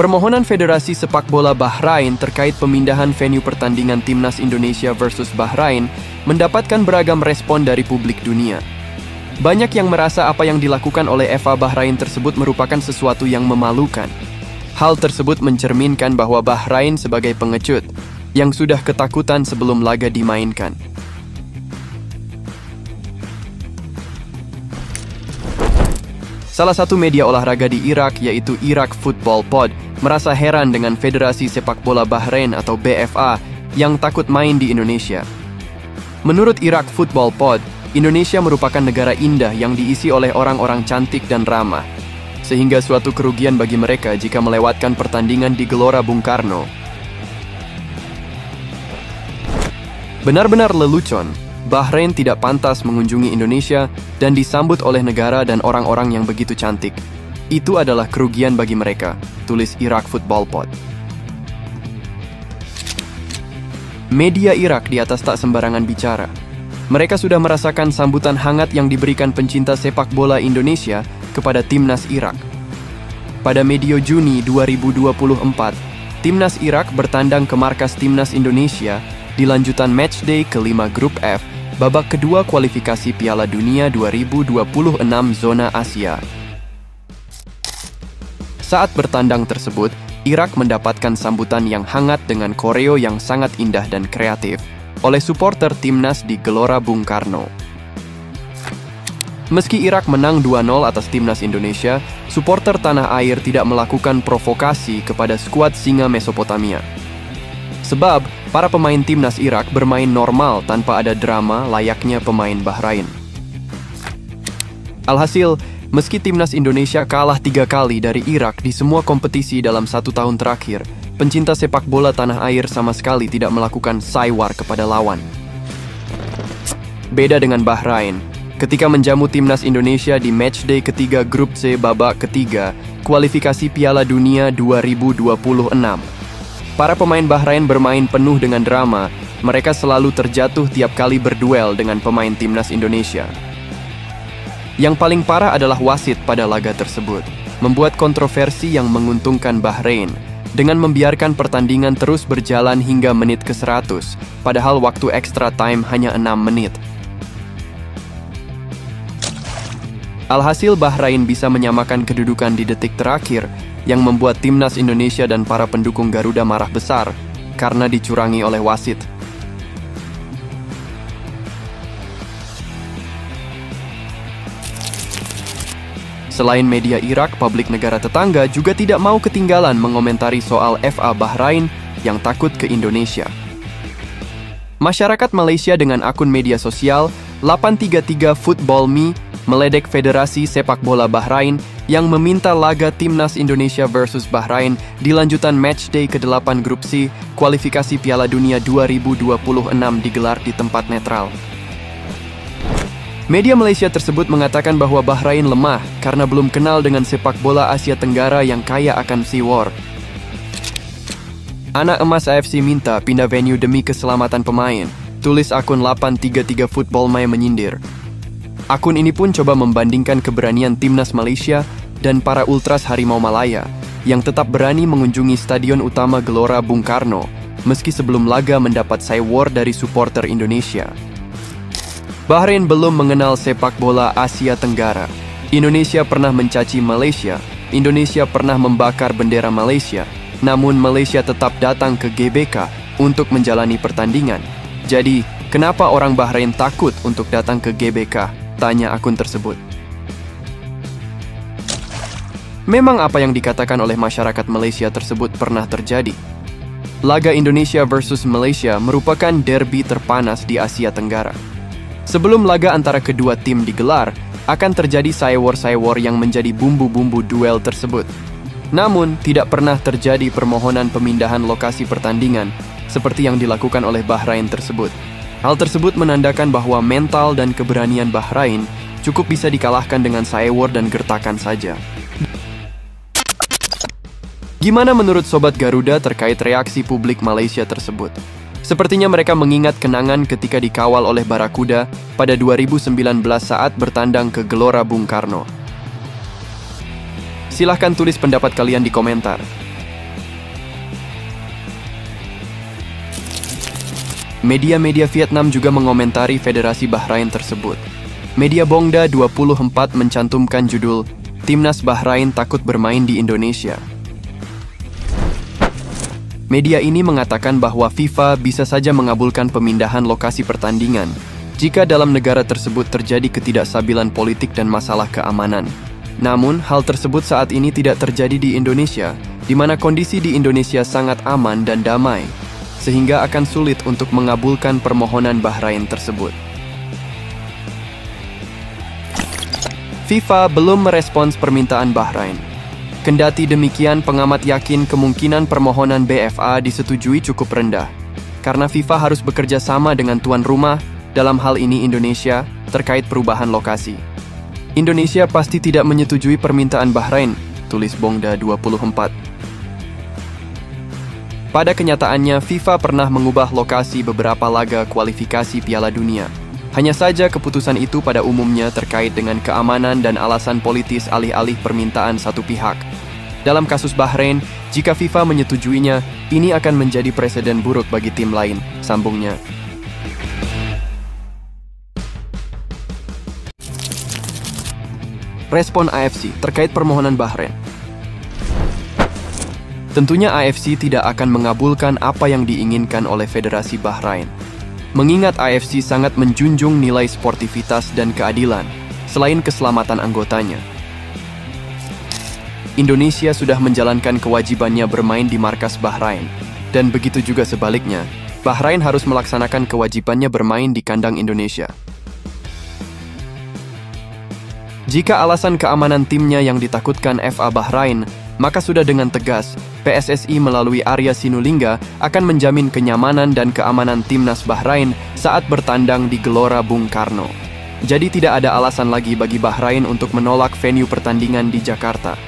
Permohonan Federasi Sepak Bola Bahrain terkait pemindahan venue pertandingan Timnas Indonesia versus Bahrain mendapatkan beragam respon dari publik dunia. Banyak yang merasa apa yang dilakukan oleh FA Bahrain tersebut merupakan sesuatu yang memalukan. Hal tersebut mencerminkan bahwa Bahrain sebagai pengecut yang sudah ketakutan sebelum laga dimainkan. Salah satu media olahraga di Irak, yaitu Iraq Football Pod, merasa heran dengan Federasi Sepak Bola Bahrain atau BFA yang takut main di Indonesia. Menurut Iraq Football Pod, Indonesia merupakan negara indah yang diisi oleh orang-orang cantik dan ramah, sehingga suatu kerugian bagi mereka jika melewatkan pertandingan di Gelora Bung Karno. Benar-benar lelucon, Bahrain tidak pantas mengunjungi Indonesia dan disambut oleh negara dan orang-orang yang begitu cantik. Itu adalah kerugian bagi mereka, tulis Iraq Football Pod. Media Irak di atas tak sembarangan bicara. Mereka sudah merasakan sambutan hangat yang diberikan pencinta sepak bola Indonesia kepada Timnas Irak. Pada medio Juni 2024, Timnas Irak bertandang ke markas Timnas Indonesia di lanjutan matchday ke-5 Grup F, babak kedua kualifikasi Piala Dunia 2026 zona Asia. Saat bertandang tersebut, Irak mendapatkan sambutan yang hangat dengan koreo yang sangat indah dan kreatif oleh supporter Timnas di Gelora Bung Karno. Meski Irak menang 2-0 atas Timnas Indonesia, supporter tanah air tidak melakukan provokasi kepada skuad Singa Mesopotamia. Sebab, para pemain Timnas Irak bermain normal tanpa ada drama layaknya pemain Bahrain. Alhasil, meski Timnas Indonesia kalah 3 kali dari Irak di semua kompetisi dalam 1 tahun terakhir, pencinta sepak bola tanah air sama sekali tidak melakukan saywar kepada lawan. Beda dengan Bahrain, ketika menjamu Timnas Indonesia di matchday ketiga Grup C babak ketiga kualifikasi Piala Dunia 2026. Para pemain Bahrain bermain penuh dengan drama, mereka selalu terjatuh tiap kali berduel dengan pemain Timnas Indonesia. Yang paling parah adalah wasit pada laga tersebut, membuat kontroversi yang menguntungkan Bahrain, dengan membiarkan pertandingan terus berjalan hingga menit ke-100, padahal waktu extra time hanya 6 menit. Alhasil Bahrain bisa menyamakan kedudukan di detik terakhir, yang membuat Timnas Indonesia dan para pendukung Garuda marah besar karena dicurangi oleh wasit. Selain media Irak, publik negara tetangga juga tidak mau ketinggalan mengomentari soal FA Bahrain yang takut ke Indonesia. Masyarakat Malaysia dengan akun media sosial 833 Football Me meledek Federasi Sepak Bola Bahrain yang meminta laga Timnas Indonesia versus Bahrain di lanjutan matchday ke-8 Grup C kualifikasi Piala Dunia 2026 digelar di tempat netral. Media Malaysia tersebut mengatakan bahwa Bahrain lemah karena belum kenal dengan sepak bola Asia Tenggara yang kaya akan seawar. Anak emas AFC minta pindah venue demi keselamatan pemain, tulis akun 833 Football My menyindir. Akun ini pun coba membandingkan keberanian Timnas Malaysia dan para ultras Harimau Malaya yang tetap berani mengunjungi stadion utama Gelora Bung Karno meski sebelum laga mendapat saywar dari supporter Indonesia. Bahrain belum mengenal sepak bola Asia Tenggara. Indonesia pernah mencaci Malaysia, Indonesia pernah membakar bendera Malaysia, namun Malaysia tetap datang ke GBK untuk menjalani pertandingan. Jadi, kenapa orang Bahrain takut untuk datang ke GBK? Tanya akun tersebut. Memang apa yang dikatakan oleh masyarakat Malaysia tersebut pernah terjadi. Laga Indonesia versus Malaysia merupakan derby terpanas di Asia Tenggara. Sebelum laga antara kedua tim digelar, akan terjadi saywar-saywar yang menjadi bumbu-bumbu duel tersebut. Namun, tidak pernah terjadi permohonan pemindahan lokasi pertandingan seperti yang dilakukan oleh Bahrain tersebut. Hal tersebut menandakan bahwa mental dan keberanian Bahrain cukup bisa dikalahkan dengan saywar dan gertakan saja. Gimana menurut Sobat Garuda terkait reaksi publik Malaysia tersebut? Sepertinya mereka mengingat kenangan ketika dikawal oleh Barakuda pada 2019 saat bertandang ke Gelora Bung Karno. Silahkan tulis pendapat kalian di komentar. Media-media Vietnam juga mengomentari federasi Bahrain tersebut. Media Bongda 24 mencantumkan judul, "Timnas Bahrain takut bermain di Indonesia." Media ini mengatakan bahwa FIFA bisa saja mengabulkan pemindahan lokasi pertandingan jika dalam negara tersebut terjadi ketidakstabilan politik dan masalah keamanan. Namun, hal tersebut saat ini tidak terjadi di Indonesia, di mana kondisi di Indonesia sangat aman dan damai, sehingga akan sulit untuk mengabulkan permohonan Bahrain tersebut. FIFA belum merespons permintaan Bahrain. Kendati demikian, pengamat yakin kemungkinan permohonan BFA disetujui cukup rendah, karena FIFA harus bekerja sama dengan tuan rumah, dalam hal ini Indonesia, terkait perubahan lokasi. Indonesia pasti tidak menyetujui permintaan Bahrain, tulis Bongda 24. Pada kenyataannya, FIFA pernah mengubah lokasi beberapa laga kualifikasi Piala Dunia. Hanya saja keputusan itu pada umumnya terkait dengan keamanan dan alasan politis alih-alih permintaan satu pihak. Dalam kasus Bahrain, jika FIFA menyetujuinya, ini akan menjadi presiden buruk bagi tim lain, sambungnya. Respon AFC terkait permohonan Bahrain. Tentunya AFC tidak akan mengabulkan apa yang diinginkan oleh Federasi Bahrain. Mengingat AFC sangat menjunjung nilai sportivitas dan keadilan, selain keselamatan anggotanya. Indonesia sudah menjalankan kewajibannya bermain di markas Bahrain, dan begitu juga sebaliknya, Bahrain harus melaksanakan kewajibannya bermain di kandang Indonesia. Jika alasan keamanan timnya yang ditakutkan FA Bahrain, maka sudah dengan tegas, PSSI melalui Arya Sinulinga akan menjamin kenyamanan dan keamanan timnas Bahrain saat bertandang di Gelora Bung Karno. Jadi tidak ada alasan lagi bagi Bahrain untuk menolak venue pertandingan di Jakarta.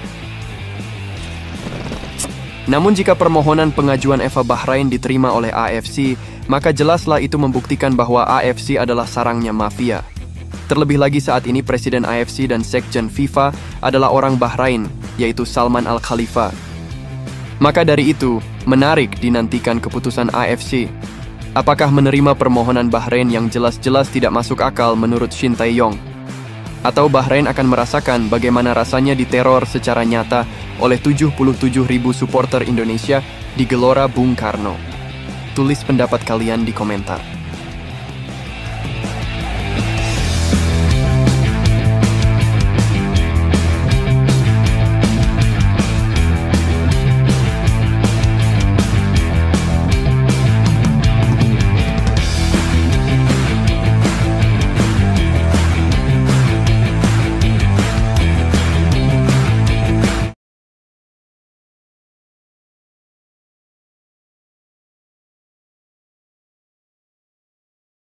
Namun jika permohonan pengajuan FA Bahrain diterima oleh AFC, maka jelaslah itu membuktikan bahwa AFC adalah sarangnya mafia. Terlebih lagi saat ini Presiden AFC dan Sekjen FIFA adalah orang Bahrain, yaitu Salman Al-Khalifa. Maka dari itu, menarik dinantikan keputusan AFC. Apakah menerima permohonan Bahrain yang jelas-jelas tidak masuk akal menurut Shin Tae-yong? Atau Bahrain akan merasakan bagaimana rasanya diteror secara nyata oleh 77.000 supporter Indonesia di Gelora Bung Karno? Tulis pendapat kalian di komentar.